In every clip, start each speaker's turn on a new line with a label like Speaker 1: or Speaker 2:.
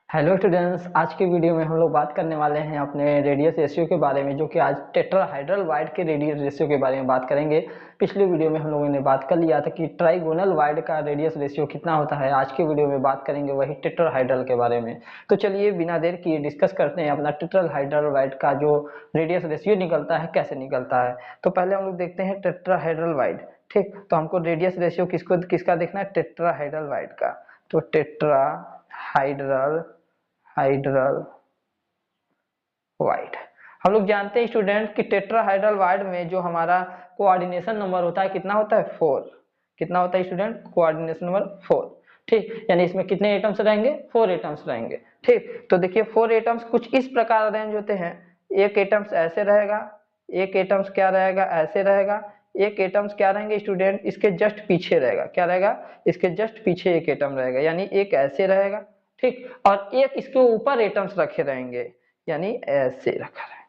Speaker 1: Hello students, आज के video में हम लोग बात करने वाले हैं अपने रेडियस रेशियो के बारे में, जो कि आज टेट्राहाइड्रल वाइड के रेडियस रेशियो के बारे में बात करेंगे। पिछले वीडियो में हम लोगों ने बात कर लिया था कि ट्राइगोनल वाइड का रेडियस रेशियो कितना होता है। आज के वीडियो में बात करेंगे वही टेट्राहाइड्रल के बारे में। तो चलिए बिना देर किए डिस्कस करते हैं अपना टेट्राहाइड्रल वाइड का जो रेडियस रेशियो निकलता है कैसे निकलता है। तो पहले हम लोग देखते हैं टेट्राहाइड्रल वाइड। ठीक, तो हमको रेडियस रेशियो किसका देखना है? टेट्राहाइड्रल वाइड का। तो टेट्राहाइड्रल हाइड्रल वाइड, हम लोग जानते हैं स्टूडेंट कि टेट्राहाइड्रल वाइड में जो हमारा कोऑर्डिनेशन नंबर होता है कितना होता है? 4। कितना होता है स्टूडेंट? Coordination number 4। ठीक, यानी इसमें कितने एटम्स रहेंगे? 4 एटम्स रहेंगे। ठीक, तो देखिए 4 एटम्स कुछ इस प्रकार अरेंज होते हैं। एक एटम्स ऐसे रहेगा, एक एटम्स क्या रहेगा? ऐसे रहेगा। एक एटम्स क्या रहेंगे स्टूडेंट? इसके जस्ट पीछे रहेगा। क्या रहेगा? इसके जस्ट पीछे एक एटम रहेगा, यानी एक ऐसे रहेगा। ठीक, और एक इसके ऊपर एटम्स रखे रहेंगे, यानी ऐसे रखा रहेगा।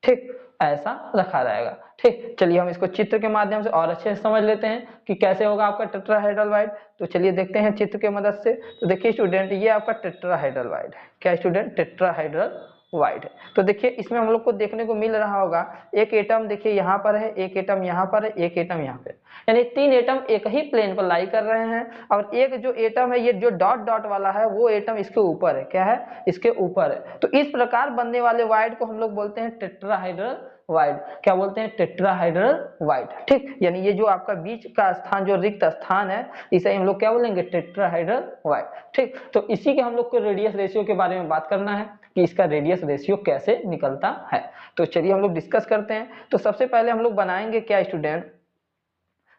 Speaker 1: ठीक, ऐसा रखा रहेगा। ठीक, चलिए हम इसको चित्र के माध्यम से और अच्छे से समझ लेते हैं कि कैसे होगा आपका टेट्राहाइड्रल वाइड। तो चलिए देखते हैं चित्र के मदद से। तो देखिए स्टूडेंट, ये आपका टेट्राहाइड्रल वाइड है। क्या स्टूडेंट? टेट्राहाइड्रल वाइड है। तो देखिए इसमें हम लोग को देखने को मिल रहा होगा, एक एटम देखिए यहाँ पर है, एक एटम यहाँ पर है, एक एटम यहाँ पे, यानी 3 एटम एक ही प्लेन पर लाई कर रहे हैं। और एक जो एटम है, ये जो डॉट डॉट वाला है, वो एटम इसके ऊपर है। क्या है? इसके ऊपर है। तो इस प्रकार बनने वाले वाइड को हम लोग बोलते हैं टेट्राहाइड्रल वाइड। क्या बोलते हैं? Tetrahedral wide. ठीक, यानी ये जो आपका बीच का स्थान, जो रिक्त स्थान है, इसे हम लोग क्या बोलेंगे? Tetrahedral wide. ठीक, तो इसी के हम लोग को रेडियस रेशियो के बारे में बात करना है कि इसका रेडियस रेशियो कैसे निकलता है। तो चलिए हम लोग डिस्कस करते हैं। तो सबसे पहले हम लोग बनाएंगे क्या स्टूडेंट?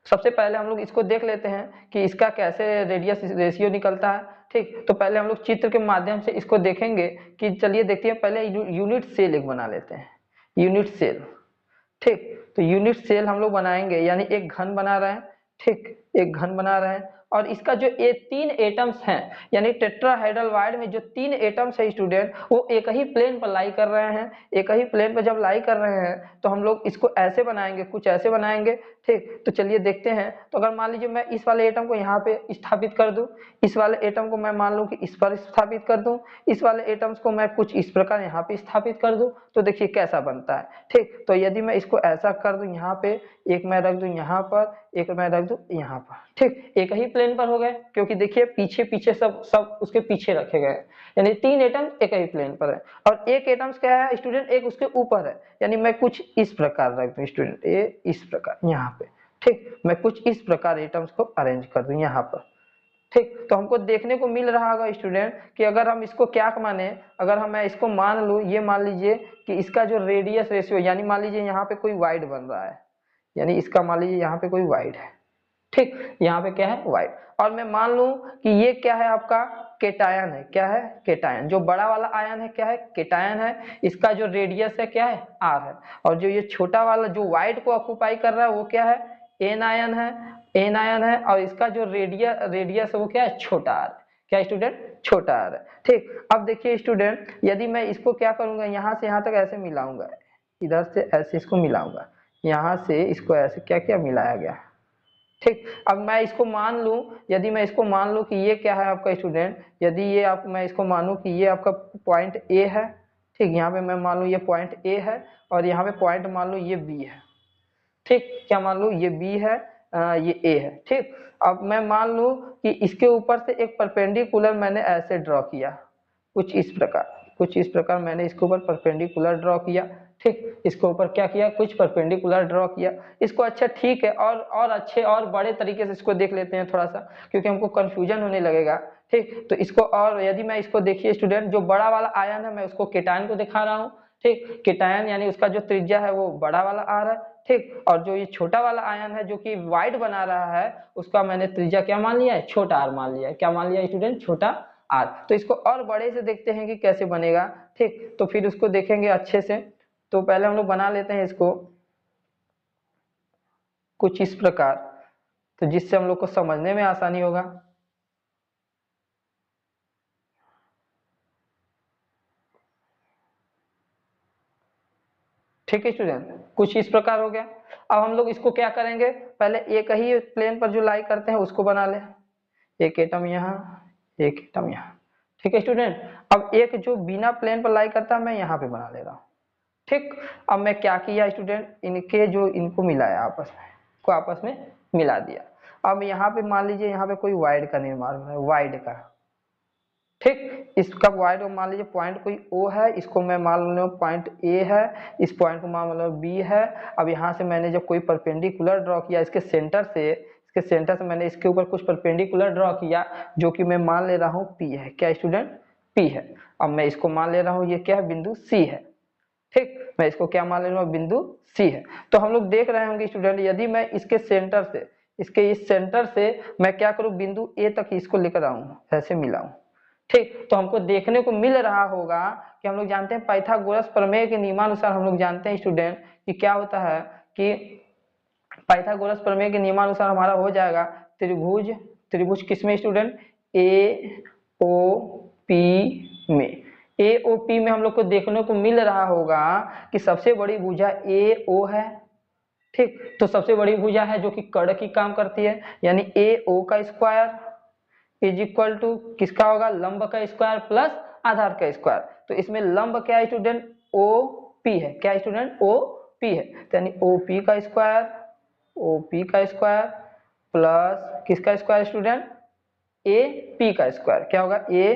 Speaker 1: सबसे पहले हम लोग इसको देख लेते हैं कि इसका कैसे रेडियस रेशियो निकलता है। ठीक, तो पहले हम लोग चित्र के माध्यम से इसको देखेंगे कि चलिए देखते हैं। पहले यूनिट सेल एक बना लेते हैं, यूनिट सेल। ठीक, तो यूनिट सेल हम लोग बनाएंगे, यानी एक घन बना रहे हैं। ठीक, एक घन बना रहे हैं, और इसका जो ये 3 एटम्स हैं, यानी टेट्राहाइड्रल वाइड में जो 3 एटम्स है स्टूडेंट, वो एक ही प्लेन पर लाई कर रहे हैं। एक ही प्लेन पर जब लाई कर रहे हैं तो हम लोग इसको ऐसे बनाएंगे, कुछ ऐसे बनाएंगे। ठीक, तो चलिए देखते हैं। तो अगर मान लीजिए मैं इस वाले एटम को यहाँ पे स्थापित कर दूं, इस वाले एटम को मैं मान लूं कि इस पर स्थापित कर दूं, इस वाले एटम्स को मैं कुछ इस प्रकार यहाँ पे स्थापित कर दूं, तो देखिए कैसा बनता है। ठीक, तो यदि मैं इसको ऐसा कर दूं, यहाँ पे एक मैं रख दूं, यहाँ पर एक मैं रख दूं, यहाँ पर। ठीक, एक ही प्लेन पर हो गए, क्योंकि देखिए पीछे पीछे सब सब उसके पीछे रखे गए, यानी 3 एटम एक ही प्लेन पर है। और एक एटम्स क्या है स्टूडेंट? एक उसके ऊपर है, यानी मैं कुछ इस प्रकार रख दूं स्टूडेंट, ये इस प्रकार यहाँ पे। ठीक, मैं कुछ इस प्रकार एटम्स को अरेंज कर दूं यहाँ पर। ठीक, तो हमको देखने को मिल रहा होगा स्टूडेंट कि अगर हम इसको क्या माने, अगर हम मैं इसको मान लूं, ये मान लीजिए कि इसका जो रेडियस रेशियो, यानी मान लीजिए यहाँ पे कोई वाइड बन रहा है, यानी इसका मान लीजिए यहाँ पे कोई वाइड है। ठीक, यहाँ पे क्या है? वाइड। और मैं मान लूं कि ये क्या है? आपका केटायन है। क्या है? केटायन। जो बड़ा वाला आयन है क्या है? केटायन है। इसका जो रेडियस है क्या है? आर है। और जो ये छोटा वाला जो वाइड को ऑक्युपाई कर रहा है वो क्या है? एन आयन है। एन आयन है, और इसका जो रेडियस है वो क्या है? छोटा आर। क्या स्टूडेंट? छोटा आर है। ठीक, अब देखिए स्टूडेंट, यदि मैं इसको क्या करूंगा, यहाँ से यहाँ तक ऐसे मिलाऊंगा, इधर से ऐसे इसको मिलाऊंगा, यहाँ से इसको ऐसे क्या क्या मिलाया गया। ठीक, अब मैं इसको मान लूं, यदि मैं इसको मान लूं कि ये क्या है आपका स्टूडेंट, यदि ये आप मैं इसको मानूं कि ये आपका पॉइंट ए है। ठीक, यहाँ पे मैं मान लूं ये पॉइंट ए है, और यहाँ पे पॉइंट मान लूं ये बी है। ठीक, क्या मान लूं? ये बी है, ये ए है। ठीक, अब मैं मान लूं कि इसके ऊपर से एक परपेंडिकुलर मैंने ऐसे ड्रॉ किया, कुछ इस प्रकार, कुछ इस प्रकार मैंने इसके ऊपर परपेंडिकुलर ड्रॉ किया। ठीक, इसके ऊपर क्या किया? कुछ परपेंडिकुलर ड्रॉ किया। इसको अच्छा ठीक है, और अच्छे और बड़े तरीके से इसको देख लेते हैं थोड़ा सा, क्योंकि हमको कंफ्यूजन होने लगेगा। ठीक, तो इसको, और यदि मैं इसको देखिए स्टूडेंट, जो बड़ा वाला आयन है मैं उसको केटायन को दिखा रहा हूँ। ठीक, केटायन यानी उसका जो त्रिज्या है वो बड़ा वाला आर है। ठीक, और जो ये छोटा वाला आयन है जो कि वाइड बना रहा है, उसका मैंने त्रिज्या क्या मान लिया है? छोटा आर मान लिया है। क्या मान लिया स्टूडेंट? छोटा आर। तो इसको और बड़े से देखते हैं कि कैसे बनेगा। ठीक, तो फिर उसको देखेंगे अच्छे से। तो पहले हम लोग बना लेते हैं इसको कुछ इस प्रकार, तो जिससे हम लोग को समझने में आसानी होगा। ठीक है स्टूडेंट, कुछ इस प्रकार हो गया। अब हम लोग इसको क्या करेंगे, पहले एक ही प्लेन पर जो लाई करते हैं उसको बना ले। एक एटम यहाँ, एक एटम यहाँ। ठीक है स्टूडेंट, अब एक जो बिना प्लेन पर लाई करता है मैं यहाँ पे बना ले रहा हूँ। ठीक, अब मैं क्या किया स्टूडेंट, इनके जो इनको मिलाया आपस में, को आपस में मिला दिया। अब यहाँ पे मान लीजिए यहाँ पे कोई वाइड का निर्माण है, वाइड का। ठीक, इसका वाइड मान लीजिए पॉइंट कोई O है, इसको मैं मान लो पॉइंट A है, इस पॉइंट को मान लो B है। अब यहाँ से मैंने जब कोई परपेंडिकुलर ड्रॉ किया इसके सेंटर से मैंने इसके ऊपर कुछ परपेंडिकुलर ड्रॉ किया, जो कि मैं मान ले रहा हूँ P है। क्या स्टूडेंट, P है। अब मैं इसको मान ले रहा हूँ ये क्या है, बिंदु C है। ठीक, मैं इसको क्या मान ले रहा हूँ, बिंदु C है। तो हम लोग देख रहे होंगे स्टूडेंट, यदि मैं इसके सेंटर से, इसके इस सेंटर से मैं क्या करूँ, बिंदु A तक इसको लेकर आऊँ, ऐसे मिलाऊं। ठीक, तो हमको देखने को मिल रहा होगा कि हम लोग जानते हैं पाइथागोरस प्रमेय के नियमानुसार हम लोग जानते हैं स्टूडेंट कि क्या होता है कि पाइथागोरस प्रमेय के नियमानुसार हमारा हो जाएगा त्रिभुज, त्रिभुज किसमें स्टूडेंट, ए ओ पी में। ए ओ पी में हम लोग को देखने को मिल रहा होगा कि सबसे बड़ी भुजा ए ओ है। ठीक, तो सबसे बड़ी भुजा है जो कि कर्ण की काम करती है, यानी ए ओ का स्क्वायर इज इक्वल टू किसका होगा, लंब का स्क्वायर प्लस आधार का स्क्वायर। तो इसमें लंब क्या है स्टूडेंट, ओ पी है। क्या स्टूडेंट, ओ पी है, तो यानी ओ पी का स्क्वायर, ओ पी का स्क्वायर प्लस किसका स्क्वायर स्टूडेंट, ए पी का स्क्वायर। क्या होगा, ए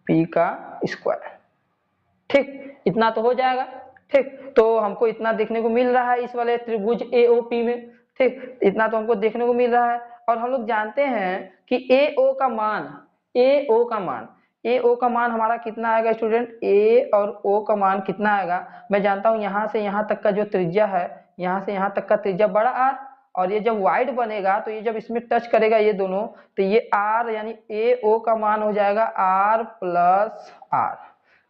Speaker 1: पी का स्क्वायर। ठीक, इतना तो हो जाएगा। ठीक, तो हमको इतना देखने को मिल रहा है इस वाले त्रिभुज एओपी में। ठीक, इतना तो हमको देखने को मिल रहा है। और हम लोग जानते हैं कि एओ का मान, एओ का मान, एओ का मान हमारा कितना आएगा स्टूडेंट, ए और ओ का मान कितना आएगा, मैं जानता हूं यहां से यहां तक का जो त्रिज्या है, यहां से यहां तक का त्रिज्या बड़ा आर, और ये जब वाइड बनेगा तो ये जब इसमें टच करेगा ये दोनों, तो ये आर यानी एओ का मान हो जाएगा आर प्लस आर।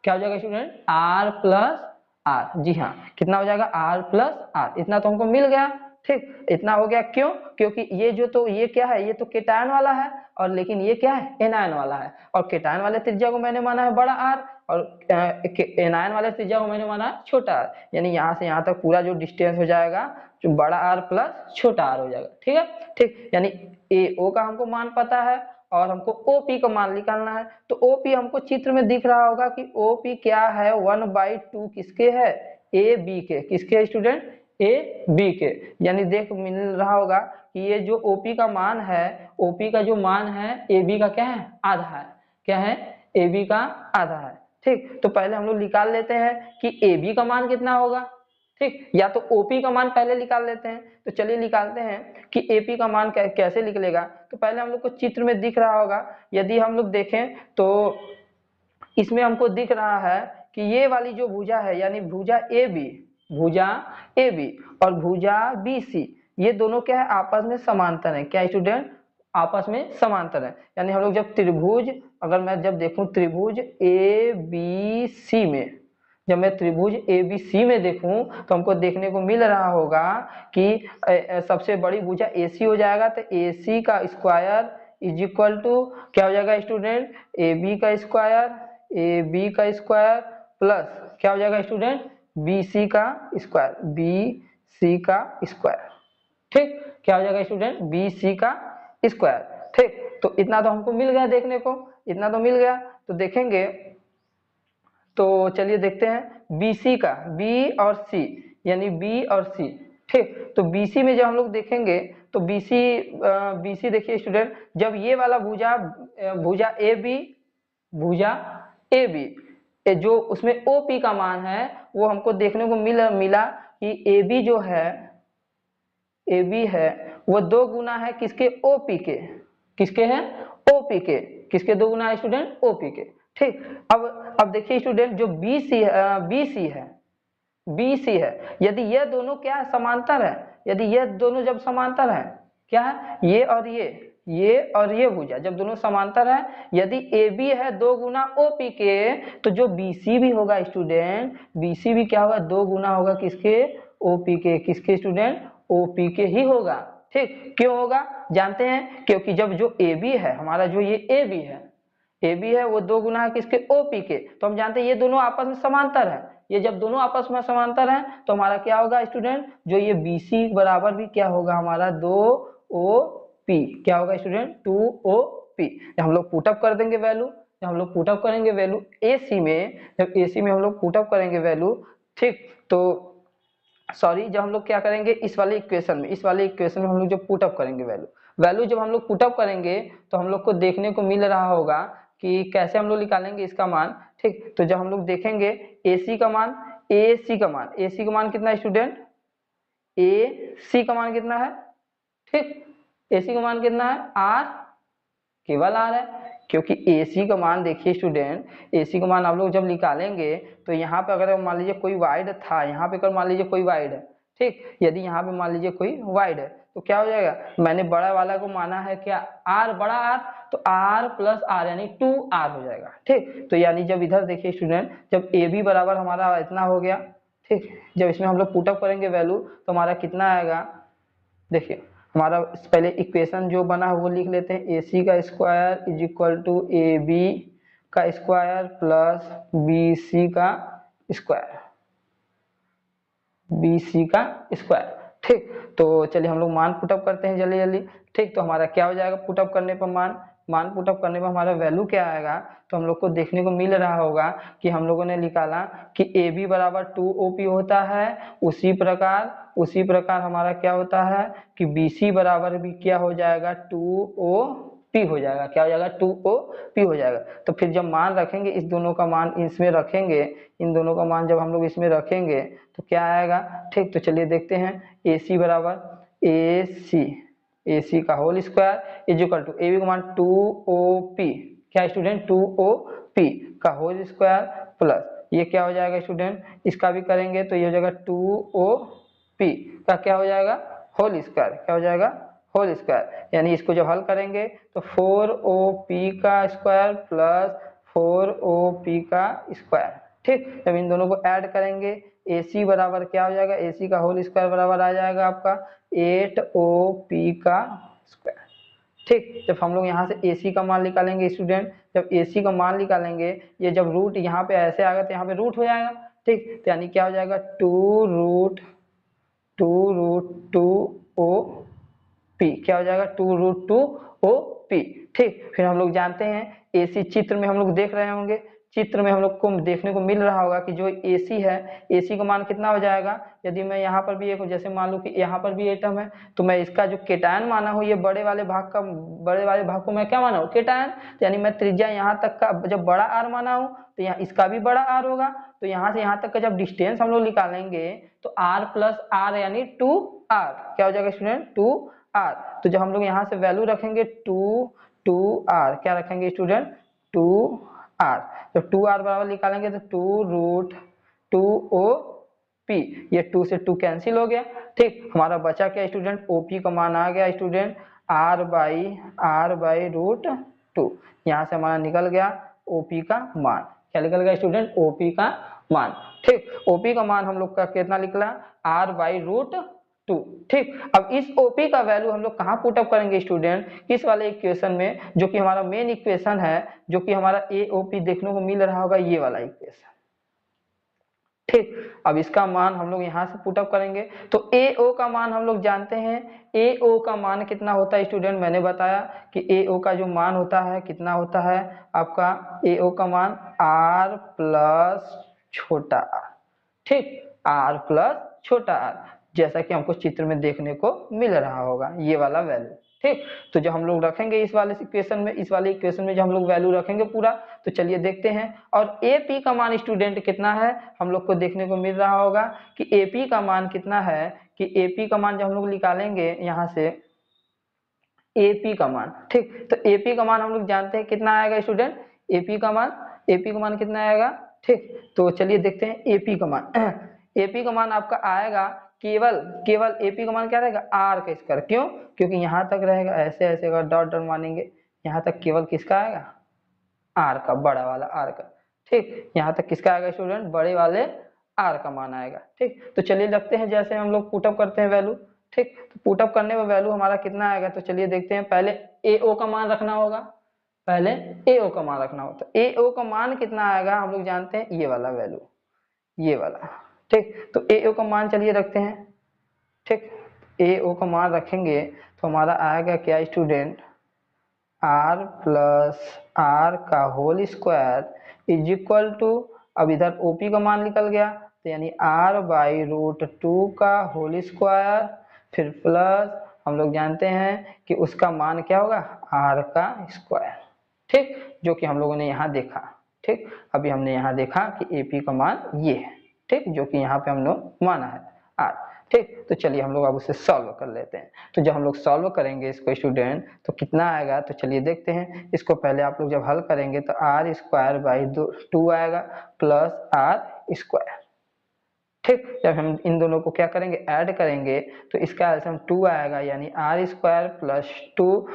Speaker 1: क्या हो जाएगा स्टूडेंट, आर प्लस आर। जी हाँ, कितना हो जाएगा, आर प्लस आर। इतना तो हमको मिल गया। ठीक, इतना हो गया, क्यों, क्योंकि ये जो, तो ये क्या है, ये तो केटायन वाला है, और लेकिन ये क्या है, एनायन वाला है, और केटायन वाले त्रिज्या को मैंने माना है बड़ा आर, और एनायन वाले त्रिज्या को मैंने माना है छोटा आर, यानी यहाँ से यहाँ तक पूरा जो डिस्टेंस हो जाएगा जो बड़ा आर प्लस छोटा आर हो जाएगा। ठीक है, ठीक, यानी ए ओ का हमको मान पता है और हमको OP का मान निकालना है। तो OP हमको चित्र में दिख रहा होगा कि OP क्या है, 1/2 किसके है, AB के। किसके स्टूडेंट, AB के। यानी देख मिल रहा होगा कि ये जो OP का मान है, OP का जो मान है AB का क्या है, आधा है। क्या है, AB का आधा है। ठीक, तो पहले हम लोग निकाल लेते हैं कि AB का मान कितना होगा। ठीक, या तो OP का मान पहले निकाल लेते हैं, तो चलिए निकालते हैं कि AP का मान कैसे निकलेगा। तो पहले हम लोग को चित्र में दिख रहा होगा, यदि हम लोग देखें तो इसमें हमको दिख रहा है कि ये वाली जो भुजा है, यानी भुजा AB, भुजा AB और भुजा BC, ये दोनों क्या है, आपस में समांतर है। क्या स्टूडेंट, आपस में समांतर है। यानी हम लोग जब त्रिभुज, अगर मैं जब देखूं त्रिभुज ABC में, जब मैं त्रिभुज ABC में देखूं तो हमको देखने को मिल रहा होगा कि सबसे बड़ी भुजा AC हो जाएगा, तो AC का स्क्वायर इज इक्वल टू क्या हो जाएगा स्टूडेंट, AB का स्क्वायर, AB का स्क्वायर प्लस क्या हो जाएगा स्टूडेंट, BC का स्क्वायर, BC का स्क्वायर। ठीक, क्या हो जाएगा स्टूडेंट, BC का स्क्वायर। ठीक, तो इतना तो हमको मिल गया देखने को, इतना तो मिल गया। तो देखेंगे, तो चलिए देखते हैं BC का, B और C, यानी B और C। ठीक, तो BC में जब हम लोग देखेंगे तो BC देखिए स्टूडेंट, जब ये वाला भुजा, भुजा भुजा AB जो उसमें OP का मान है वो हमको देखने को मिला कि AB जो है, AB है वो 2 गुना है किसके, OP के। किसके हैं, OP के। किसके 2 गुना है स्टूडेंट, OP के। ठीक, अब देखिए स्टूडेंट, जो BC है, यदि ये दोनों क्या समांतर है, यदि ये दोनों जब समांतर है, क्या है, ये और ये भुजा जब दोनों समांतर है, यदि AB है 2 गुना OP के, तो जो BC भी होगा स्टूडेंट, BC भी क्या होगा, 2 गुना होगा किसके, OP के। किसके स्टूडेंट, OP के ही होगा। ठीक, क्यों होगा, जानते हैं, क्योंकि जब जो AB है हमारा, जो ये AB है वो 2 गुना है किसके, OP के। तो हम जानते हैं ये दोनों आपस में समांतर है, ये जब दोनों आपस में समांतर हैं तो हमारा क्या होगा स्टूडेंट, जो ये BC बराबर भी क्या होगा हमारा, 2OP। क्या होगा स्टूडेंट, 2OP। हम लोग पुटअप कर देंगे वैल्यू, जब हम लोग पुटअप करेंगे वैल्यू AC में, जब AC में हम लोग पुटअप करेंगे वैल्यू, ठीक, तो सॉरी जब हम लोग क्या करेंगे इस वाले इक्वेशन में, इस वाले इक्वेशन में हम लोग जब पुटअप करेंगे वैल्यू जब हम लोग पुटअप करेंगे तो हम लोग को देखने को मिल रहा होगा कि कैसे हम लोग निकालेंगे इसका मान, ठीक। तो जब हम लोग देखेंगे AC का मान, AC का मान कितना है स्टूडेंट, AC का मान कितना है, ठीक, AC का मान कितना है R, केवल R है, क्योंकि AC का मान देखिए स्टूडेंट, AC का मान आप लोग जब निकालेंगे तो यहाँ पे अगर मान लीजिए कोई वाइड था, यहाँ पे अगर मान लीजिए कोई वाइड है, ठीक, यदि यहाँ पे मान लीजिए कोई वाइड है तो क्या हो जाएगा, मैंने बड़ा वाला को माना है क्या R, बड़ा R, तो R प्लस R यानी 2R हो जाएगा, ठीक। तो यानी जब इधर देखिए स्टूडेंट, जब AB बराबर हमारा इतना हो गया, ठीक, जब इसमें हम लोग पुटअप करेंगे वैल्यू तो हमारा कितना आएगा, देखिए हमारा पहले इक्वेशन जो बना है वो लिख लेते हैं, AC का square is equal to AB का स्क्वायर प्लस BC का स्क्वायर, BC का स्क्वायर, ठीक। तो चलिए हम लोग मान पुटअप करते हैं जल्दी जल्दी, ठीक। तो हमारा क्या हो जाएगा पुटअप करने पर मान पुटअप करने पर हमारा वैल्यू क्या आएगा, तो हम लोग को देखने को मिल रहा होगा कि हम लोगों ने निकाला कि AB बराबर 2OP होता है, उसी प्रकार हमारा क्या होता है कि BC बराबर भी क्या हो जाएगा 2OP हो जाएगा, क्या हो जाएगा 2OP हो जाएगा। तो फिर जब मान रखेंगे इस दोनों का मान इसमें रखेंगे, इन दोनों का मान जब हम लोग इसमें रखेंगे तो क्या आएगा, ठीक। तो चलिए देखते हैं AC बराबर AC का whole square is equal to AB का मान 2OP, क्या स्टूडेंट 2OP का होल स्क्वायर प्लस ये क्या हो जाएगा स्टूडेंट, इसका भी करेंगे तो ये हो जाएगा 2OP का क्या हो जाएगा होल स्क्वायर, क्या हो जाएगा होल स्क्वायर, यानी इसको जब हल करेंगे तो 4OP का स्क्वायर प्लस 4OP का स्क्वायर, ठीक। जब इन दोनों को ऐड करेंगे AC बराबर क्या हो जाएगा, AC का होल स्क्वायर बराबर आ जाएगा आपका 8OP का स्क्वायर, ठीक। जब हम लोग यहाँ से AC का मान निकालेंगे स्टूडेंट, जब AC का मान निकालेंगे, ये जब रूट यहाँ पे ऐसे आ गया तो यहाँ पे रूट हो जाएगा, ठीक। तो यानी क्या हो जाएगा 2 रूट 2OP, क्या हो जाएगा 2 रूट 2OP, ठीक। फिर हम लोग जानते हैं AC चित्र में हम लोग देख रहे होंगे, चित्र में हम लोग को देखने को मिल रहा होगा कि जो AC है, AC का मान कितना हो जाएगा, यदि मैं यहाँ पर भी एक जैसे मान लूँ कि यहाँ पर भी एटम है तो मैं इसका जो केटायन माना हूँ, ये बड़े वाले भाग को मैं क्या माना हूँ केटायन, यानी मैं त्रिज्या यहाँ तक का जब बड़ा R माना हूँ तो यहाँ इसका भी बड़ा R होगा, तो यहाँ से यहाँ तक का जब डिस्टेंस हम लोग निकालेंगे तो R प्लस R यानी 2R, क्या हो जाएगा स्टूडेंट 2R। तो जब हम लोग यहाँ से वैल्यू रखेंगे 2R, क्या रखेंगे स्टूडेंट 2R, जब 2R बराबर निकालेंगे तो 2 रूट 2OP, ये 2 से 2 कैंसिल हो गया, ठीक। हमारा बचा क्या स्टूडेंट, OP का मान आ गया स्टूडेंट R बाई रूट 2, यहाँ से हमारा निकल गया OP का मान, क्या निकल गया स्टूडेंट OP का मान, ठीक। OP का मान हम लोग का कितना निकला R बाई रूट 2, ठीक। अब इस OP का वैल्यू हम लोग कहाँ पुटअप करेंगे स्टूडेंट, किस वाले इक्वेशन में, जो कि हमारा मेन इक्वेशन है, जो कि हमारा AOP देखने को मिल रहा होगा, ये वाला इक्वेशन, ठीक। अब इसका मान हम लोग यहाँ से पुटअप करेंगे तो AO का मान हम लोग जानते हैं, AO का मान कितना होता है स्टूडेंट, मैंने बताया कि AO का जो मान होता है कितना होता है आपका, AO का मान R प्लस छोटा r, ठीक, R प्लस छोटा r, जैसा कि हमको चित्र में देखने को मिल रहा होगा ये वाला वैल्यू, ठीक। तो जो हम लोग रखेंगे इस वाले इक्वेशन में जो हम लोग वैल्यू रखेंगे पूरा, तो चलिए देखते हैं। और AP का मान स्टूडेंट कितना है, हम लोग को देखने को मिल रहा होगा कि AP का मान कितना है, कि AP का मान जब हम लोग निकालेंगे यहाँ से AP का मान, ठीक। तो AP का मान हम लोग जानते हैं कितना आएगा स्टूडेंट, AP का मान कितना आएगा, ठीक। तो चलिए देखते हैं AP का मान AP का मान आपका आएगा केवल AP का मान क्या रहेगा R का स्क्वायर, क्यों, क्योंकि यहाँ तक रहेगा ऐसे अगर डॉट डॉट मानेंगे यहाँ तक केवल किसका आएगा R का, बड़ा वाला R का, ठीक। यहाँ तक किसका आएगा स्टूडेंट, बड़े वाले R का मान आएगा, ठीक। तो चलिए लगते हैं जैसे हम लोग पुटअप करते हैं वैल्यू, ठीक। तो पुटअप करने में वैल्यू हमारा कितना आएगा, तो चलिए देखते हैं। पहले AO का मान रखना होगा, AO का मान कितना आएगा हम लोग जानते हैं, ये वाला वैल्यू, ये वाला, ठीक। तो AO का मान चलिए रखते हैं, ठीक। AO का मान रखेंगे तो हमारा आएगा क्या स्टूडेंट, R प्लस आर का whole square is equal to, अब इधर ओपी का मान निकल गया तो यानी आर बाई रूट 2 का होल स्क्वायर, फिर प्लस हम लोग जानते हैं कि उसका मान क्या होगा आर का स्क्वायर, ठीक, जो कि हम लोगों ने यहाँ देखा। ठीक, अभी हमने यहाँ देखा कि एपी का मान ये है, ठीक, जो कि यहाँ पे हम लोग माना है आर। ठीक, तो चलिए हम लोग अब उसे सॉल्व कर लेते हैं। तो जब हम लोग सॉल्व करेंगे इसको स्टूडेंट तो कितना आएगा, तो चलिए देखते हैं। इसको पहले आप लोग जब हल करेंगे तो आर स्क्वायर बाई 2 आएगा प्लस आर स्क्वायर। ठीक, जब हम इन दोनों को क्या करेंगे ऐड करेंगे तो इसका आंसर 2 आएगा, यानी R square plus 2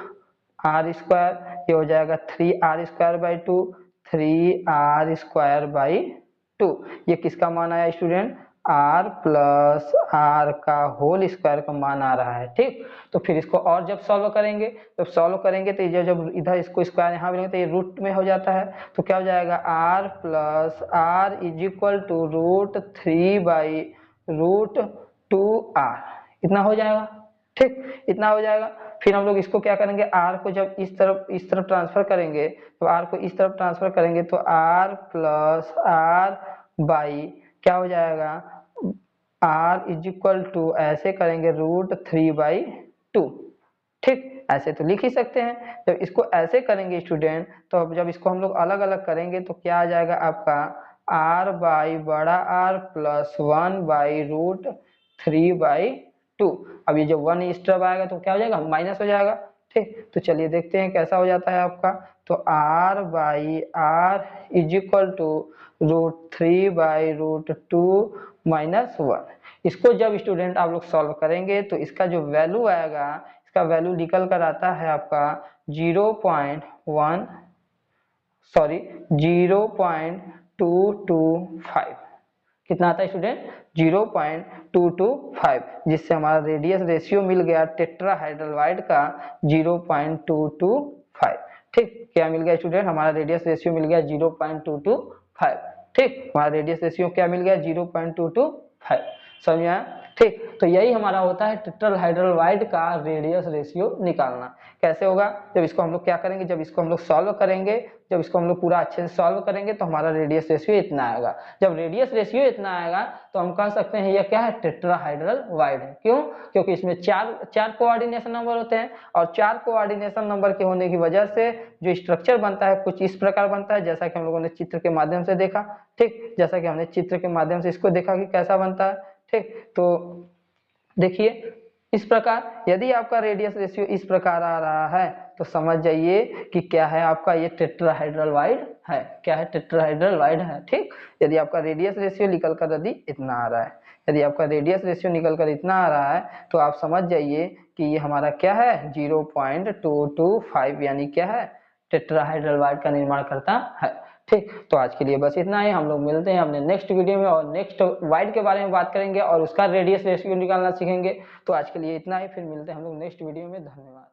Speaker 1: R square, ये हो जाएगा 3 R square by 2, 3 R square by 2। ये किसका मान आया स्टूडेंट, आर प्लस आर का होल स्क्वायर का मान आ रहा है। ठीक, तो फिर इसको और जब सॉल्व करेंगे तो ये जब इधर इसको स्क्वायर यहाँ मिलेंगे तो ये रूट में हो जाता है, तो क्या हो जाएगा R plus R is equal to root 3 by root 2 R, इतना हो जाएगा। ठीक, इतना हो जाएगा। फिर हम लोग इसको क्या करेंगे, आर को जब इस तरफ ट्रांसफर करेंगे तो आर को इस तरफ ट्रांसफर करेंगे तो आर प्लस आर बाई क्या हो जाएगा आर इज इक्वल टू ऐसे करेंगे रूट 3 बाई 2। ठीक, ऐसे तो लिख ही सकते हैं। जब इसको ऐसे करेंगे स्टूडेंट तो अब जब इसको हम लोग अलग अलग करेंगे तो क्या आ जाएगा आपका आर बाई बड़ा R plus 1 by root 3 by 2। अब ये जब 1 इस तरफ आएगा तो क्या हो जाएगा माइनस हो जाएगा। ठीक, तो चलिए देखते हैं कैसा हो जाता है आपका। तो R by R is equal to root 3 by root 2 minus 1। इसको जब स्टूडेंट आप लोग सॉल्व करेंगे तो इसका जो वैल्यू आएगा, इसका वैल्यू निकल कर आता है आपका 0.225। कितना आता है स्टूडेंट 0.225, जिससे हमारा रेडियस रेशियो मिल गया टेट्राहाइड्रल का 0.225। ठीक, क्या मिल गया स्टूडेंट, हमारा रेडियस रेशियो मिल गया 0.225। ठीक, हमारा रेडियस रेशियो क्या मिल गया 0.225। समझ में आया। ठीक, तो यही हमारा होता है टेट्राहाइड्रल का रेडियस रेशियो निकालना। कैसे होगा, जब इसको हम लोग क्या करेंगे, जब इसको हम लोग सॉल्व करेंगे, जब इसको हम लोग पूरा अच्छे से सॉल्व करेंगे तो हमारा रेडियस रेशियो इतना आएगा। जब रेडियस रेशियो इतना आएगा तो हम कह सकते हैं ये क्या है टेट्राहाइड्रल वाइड है। क्यों, क्योंकि इसमें चार कोऑर्डिनेशन नंबर होते हैं और 4 कोऑर्डिनेशन नंबर के होने की वजह से जो स्ट्रक्चर बनता है कुछ इस प्रकार बनता है, जैसा कि हम लोगों ने चित्र के माध्यम से देखा। ठीक, जैसा कि हमने चित्र के माध्यम से इसको देखा कि कैसा बनता है। ठीक, तो देखिए इस प्रकार यदि आपका रेडियस रेशियो इस प्रकार आ रहा है तो समझ जाइए कि क्या है आपका ये टेट्राहाइड्रल वाइड है। क्या है टेट्राहाइड्रल वाइड है। ठीक, यदि आपका रेडियस रेशियो निकल कर यदि इतना आ रहा है, यदि आपका रेडियस रेशियो निकल कर इतना आ रहा है तो आप समझ जाइए कि ये हमारा क्या है 0.225 यानी क्या है टेट्राहाइड्रल वाइड का निर्माण करता है। ठीक, तो आज के लिए बस इतना ही। हम लोग मिलते हैं अपने नेक्स्ट वीडियो में और नेक्स्ट वाइड के बारे में बात करेंगे और उसका रेडियस रेशियो निकालना सीखेंगे। तो आज के लिए इतना ही, फिर मिलते हैं हम लोग नेक्स्ट वीडियो में। धन्यवाद।